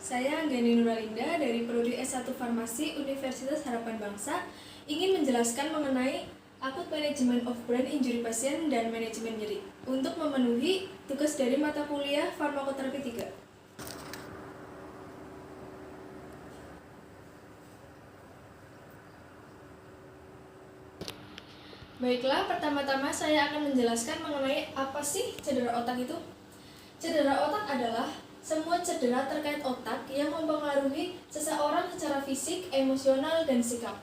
Saya Anggani Nuralinda dari Prodi S1 Farmasi Universitas Harapan Bangsa ingin menjelaskan mengenai Acute Management of Brain Injury Patient dan Manajemen Nyeri untuk memenuhi tugas dari mata kuliah Farmakoterapi 3. Baiklah, pertama-tama saya akan menjelaskan mengenai apa sih cedera otak itu. Cedera otak adalah semua cedera terkait otak yang mempengaruhi seseorang secara fisik, emosional, dan sikap.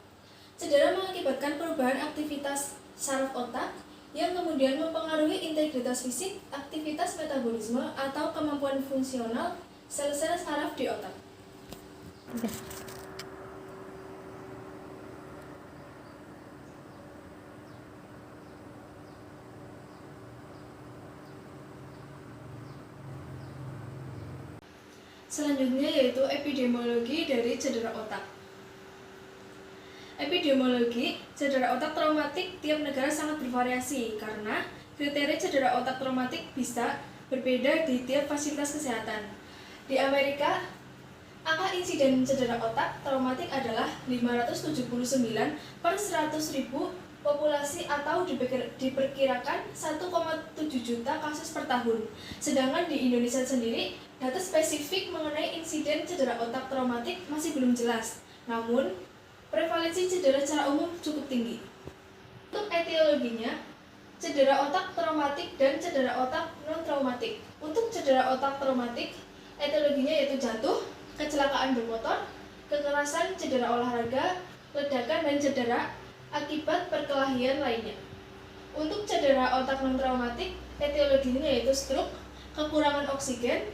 Cedera mengakibatkan perubahan aktivitas saraf otak yang kemudian mempengaruhi integritas fisik, aktivitas metabolisme, atau kemampuan fungsional sel-sel saraf di otak. Selanjutnya yaitu epidemiologi dari cedera otak. Epidemiologi cedera otak traumatik tiap negara sangat bervariasi karena kriteria cedera otak traumatik bisa berbeda di tiap fasilitas kesehatan. Di Amerika, angka insiden cedera otak traumatik adalah 579 per 100.000 populasi atau diperkirakan 1,7 juta kasus per tahun. Sedangkan di Indonesia sendiri, data spesifik mengenai insiden cedera otak traumatik masih belum jelas. Namun, prevalensi cedera secara umum cukup tinggi. Untuk etiologinya, cedera otak traumatik dan cedera otak non-traumatik. Untuk cedera otak traumatik, etiologinya yaitu jatuh, kecelakaan bermotor, kekerasan, cedera olahraga, ledakan, dan cedera akibat perkelahian lainnya. Untuk cedera otak non-traumatik, etiologinya yaitu stroke, kekurangan oksigen,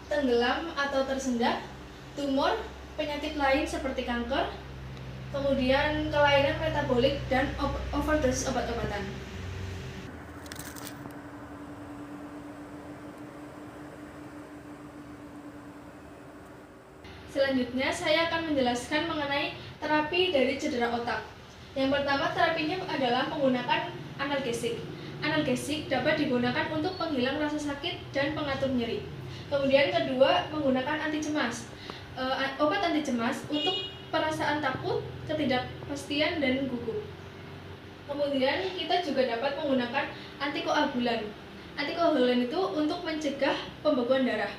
tenggelam atau tersendat, tumor, penyakit lain seperti kanker, kemudian kelainan metabolik, dan overdosis obat-obatan. Selanjutnya, saya akan menjelaskan mengenai terapi dari cedera otak. Yang pertama, terapinya adalah menggunakan analgesik. Analgesik dapat digunakan untuk penghilang rasa sakit dan pengatur nyeri. Kemudian kedua, menggunakan anti cemas. Obat anti cemas untuk perasaan takut, ketidakpastian, dan gugup. Kemudian kita juga dapat menggunakan antikoagulan. Antikoagulan itu untuk mencegah pembekuan darah.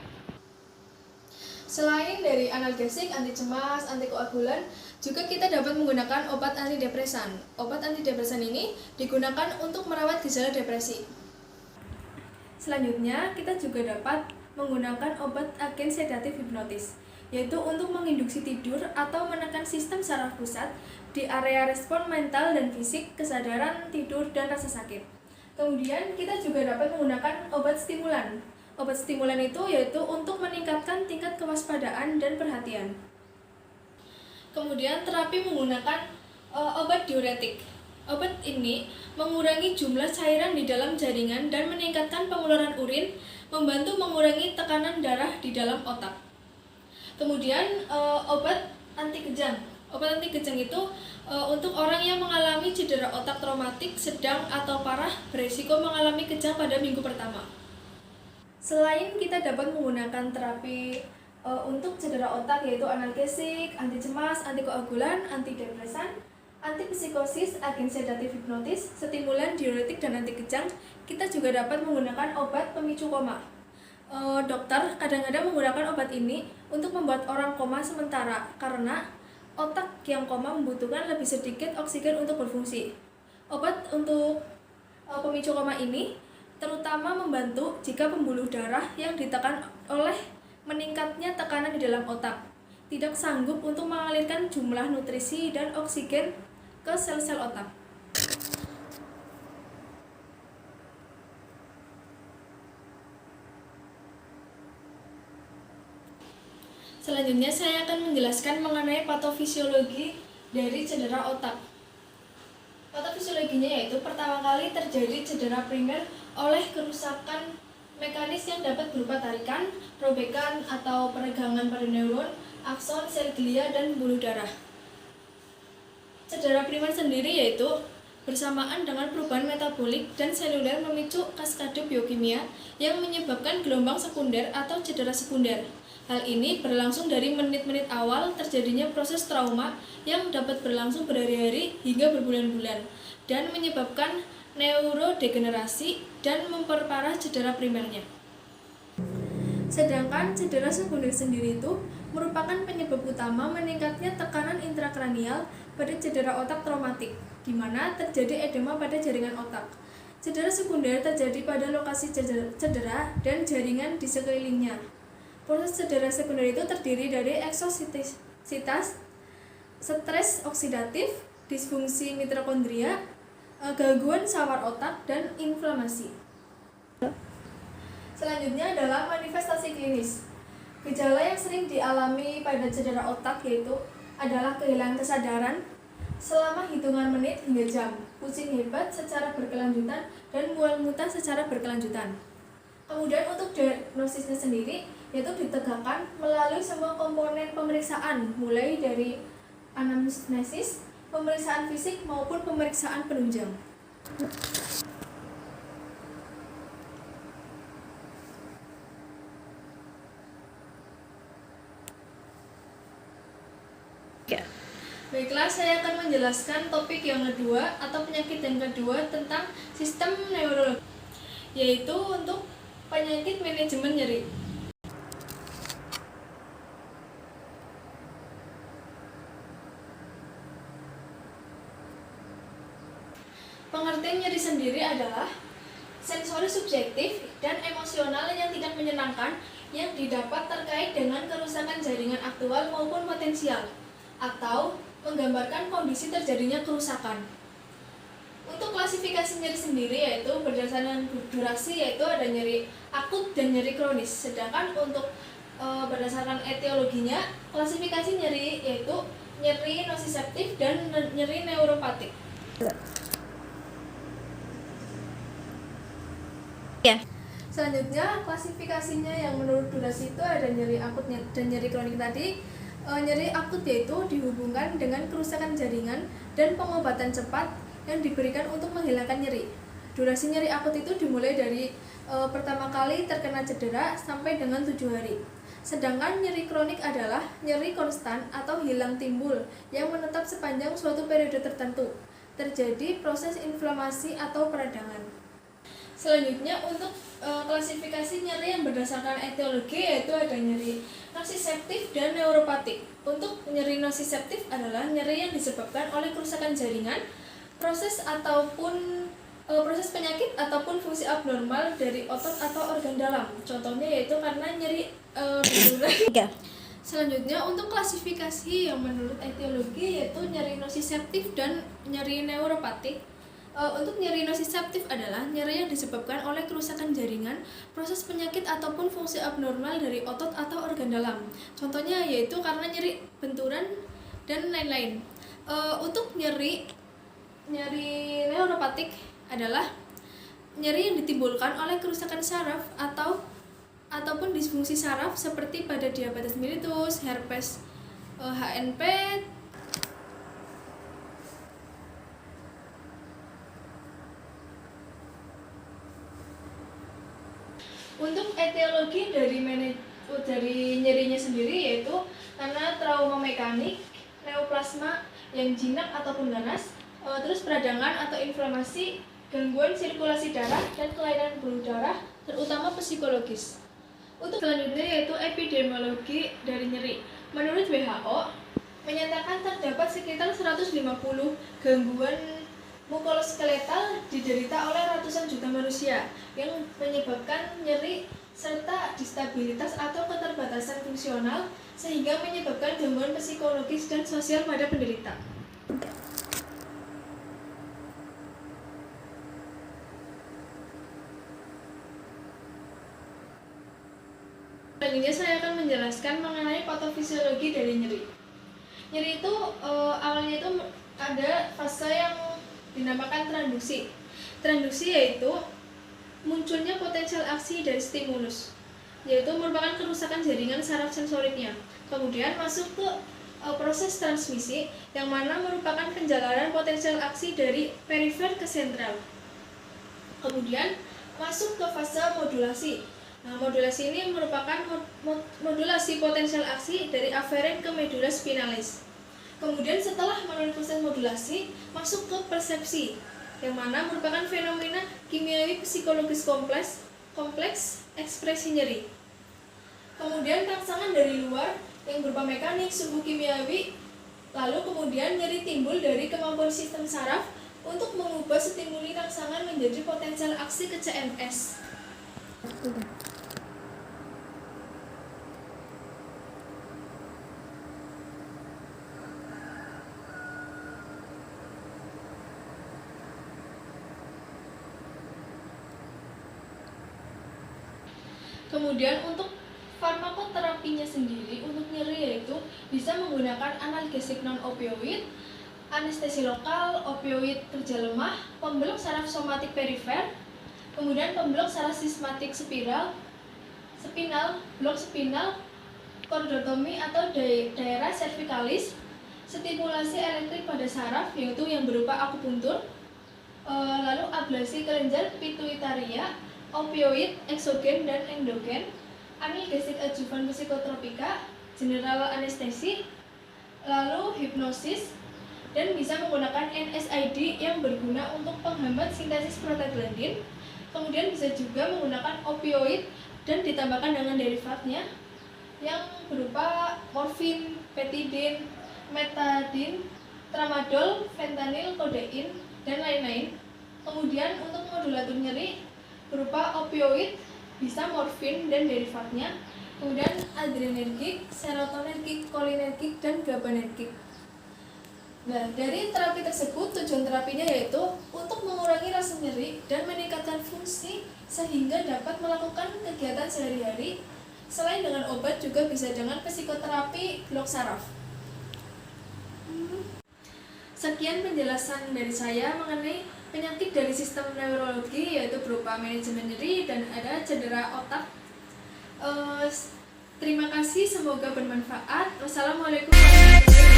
Selain dari analgesik, anti cemas, antikoagulan, juga kita dapat menggunakan obat antidepresan. Obat antidepresan ini digunakan untuk merawat gejala depresi. Selanjutnya, kita juga dapat menggunakan obat agen sedatif hipnotis, yaitu untuk menginduksi tidur atau menekan sistem saraf pusat di area respon mental dan fisik, kesadaran, tidur, dan rasa sakit. Kemudian, kita juga dapat menggunakan obat stimulan. Obat stimulan itu yaitu untuk meningkatkan tingkat kewaspadaan dan perhatian. Kemudian terapi menggunakan obat diuretik. Obat ini mengurangi jumlah cairan di dalam jaringan dan meningkatkan pengeluaran urin, membantu mengurangi tekanan darah di dalam otak. Kemudian obat anti kejang. Obat anti kejang itu untuk orang yang mengalami cedera otak traumatik sedang atau parah berisiko mengalami kejang pada minggu pertama. Selain kita dapat menggunakan terapi untuk cedera otak yaitu analgesik, anti cemas, antikoagulan, antidepresan, antipsikosis, agen sedatif hipnotis, stimulan, diuretik, dan anti kejang, kita juga dapat menggunakan obat pemicu koma. Dokter kadang-kadang menggunakan obat ini untuk membuat orang koma sementara karena otak yang koma membutuhkan lebih sedikit oksigen untuk berfungsi. Obat untuk pemicu koma ini terutama membantu jika pembuluh darah yang ditekan oleh meningkatnya tekanan di dalam otak tidak sanggup untuk mengalirkan jumlah nutrisi dan oksigen ke sel-sel otak. Selanjutnya saya akan menjelaskan mengenai patofisiologi dari cedera otak. Patofisiologinya yaitu pertama kali terjadi cedera primer oleh kerusakan mekanis yang dapat berupa tarikan, robekan, atau peregangan pada neuron, akson, sel glia, dan pembuluh darah. Cedera primer sendiri yaitu bersamaan dengan perubahan metabolik dan seluler memicu kaskade biokimia yang menyebabkan gelombang sekunder atau cedera sekunder. Hal ini berlangsung dari menit-menit awal terjadinya proses trauma yang dapat berlangsung berhari-hari hingga berbulan-bulan dan menyebabkan neurodegenerasi dan memperparah cedera primernya. Sedangkan cedera sekunder sendiri itu merupakan penyebab utama meningkatnya tekanan intrakranial pada cedera otak traumatik, di mana terjadi edema pada jaringan otak. Cedera sekunder terjadi pada lokasi cedera dan jaringan di sekelilingnya. Proses cedera sekunder itu terdiri dari eksositas, stres oksidatif, disfungsi mitokondria, gangguan sawar otak, dan inflamasi. Selanjutnya adalah manifestasi klinis. Gejala yang sering dialami pada cedera otak yaitu adalah kehilangan kesadaran selama hitungan menit hingga jam, pusing hebat secara berkelanjutan, dan mual muntah secara berkelanjutan. Kemudian untuk diagnosisnya sendiri yaitu ditegakkan melalui semua komponen pemeriksaan, mulai dari anamnesis, pemeriksaan fisik maupun pemeriksaan penunjang. Baiklah, saya akan menjelaskan topik yang kedua atau penyakit yang kedua tentang sistem neurologi, yaitu untuk penyakit manajemen nyeri. Pengertian nyeri sendiri adalah sensori subjektif dan emosional yang tidak menyenangkan yang didapat terkait dengan kerusakan jaringan aktual maupun potensial, atau menggambarkan kondisi terjadinya kerusakan. Untuk klasifikasi nyeri sendiri yaitu berdasarkan durasi, yaitu ada nyeri akut dan nyeri kronis. Sedangkan untuk berdasarkan etiologinya, klasifikasi nyeri yaitu nyeri nosiseptif dan nyeri neuropatik. Selanjutnya, klasifikasinya yang menurut durasi itu ada nyeri akut dan nyeri kronik tadi. Nyeri akut yaitu dihubungkan dengan kerusakan jaringan dan pengobatan cepat yang diberikan untuk menghilangkan nyeri. Durasi nyeri akut itu dimulai dari pertama kali terkena cedera sampai dengan 7 hari. Sedangkan nyeri kronik adalah nyeri konstan atau hilang timbul yang menetap sepanjang suatu periode tertentu. Terjadi proses inflamasi atau peradangan. Selanjutnya untuk klasifikasi nyeri yang berdasarkan etiologi yaitu ada nyeri nosiseptif dan neuropatik. Untuk nyeri nosiseptif adalah nyeri yang disebabkan oleh kerusakan jaringan, proses penyakit ataupun fungsi abnormal dari otot atau organ dalam. Contohnya yaitu karena nyeri benturan. Selanjutnya untuk klasifikasi yang menurut etiologi yaitu nyeri nosiseptif dan nyeri neuropatik. Untuk nyeri nosiseptif adalah nyeri yang disebabkan oleh kerusakan jaringan, proses penyakit ataupun fungsi abnormal dari otot atau organ dalam. Contohnya yaitu karena nyeri benturan dan lain-lain. Untuk nyeri neuropatik adalah nyeri yang ditimbulkan oleh kerusakan saraf ataupun disfungsi saraf seperti pada diabetes mellitus, herpes HNP. Untuk etiologi dari nyerinya sendiri yaitu karena trauma mekanik, neoplasma yang jinak ataupun ganas, terus peradangan atau inflamasi, gangguan sirkulasi darah, dan kelainan pembuluh darah, terutama psikologis. Untuk selanjutnya yaitu epidemiologi dari nyeri. Menurut WHO, menyatakan terdapat sekitar 150 gangguan muskuloskeletal diderita oleh ratusan juta manusia yang menyebabkan nyeri serta distabilitas atau keterbatasan fungsional sehingga menyebabkan gangguan psikologis dan sosial pada penderita. Selanjutnya saya akan menjelaskan mengenai patofisiologi dari nyeri. Nyeri itu awalnya itu ada fase yang dinamakan transduksi. Transduksi yaitu munculnya potensial aksi dari stimulus, yaitu merupakan kerusakan jaringan saraf sensoriknya. Kemudian masuk ke proses transmisi yang mana merupakan penjalanan potensial aksi dari perifer ke sentral. Kemudian masuk ke fase modulasi. Nah, modulasi ini merupakan modulasi potensial aksi dari aferen ke medula spinalis. Kemudian setelah melalui proses modulasi, masuk ke persepsi, yang mana merupakan fenomena kimiawi psikologis kompleks ekspresi nyeri. Kemudian rangsangan dari luar yang berupa mekanik, suhu kimiawi, lalu kemudian nyeri timbul dari kemampuan sistem saraf untuk mengubah stimuli rangsangan menjadi potensial aksi ke CNS. Kemudian untuk farmakoterapinya sendiri untuk nyeri yaitu bisa menggunakan analgesik non opioid, anestesi lokal, opioid kerja lemah, pembelok saraf somatik perifer, kemudian pembelok saraf sistematik spinal, blok spinal, kordotomi atau daerah cervicalis, stimulasi elektrik pada saraf yaitu yang berupa akupuntur, lalu ablasi kelenjar pituitaria, opioid, eksogen dan endogen, analgesik adjuvan psikotropika, general anestesi, lalu hipnosis, dan bisa menggunakan NSAID yang berguna untuk penghambat sintesis prostaglandin. Kemudian bisa juga menggunakan opioid dan ditambahkan dengan derivatnya yang berupa morfin, petidin, metadin, tramadol, fentanyl, kodein, dan lain-lain. Kemudian untuk modulator nyeri berupa opioid, bisa morfin dan derivatnya, kemudian adrenergik, serotonergik, kolinergik, dan gabanergik. Nah, dari terapi tersebut tujuan terapinya yaitu untuk mengurangi rasa nyeri dan meningkatkan fungsi sehingga dapat melakukan kegiatan sehari-hari. Selain dengan obat juga bisa dengan psikoterapi blok saraf. Sekian penjelasan dari saya mengenai penyakit dari sistem neurologi yaitu berupa manajemen nyeri dan ada cedera otak. Terima kasih, semoga bermanfaat. Wassalamualaikum warahmatullahi wabarakatuh.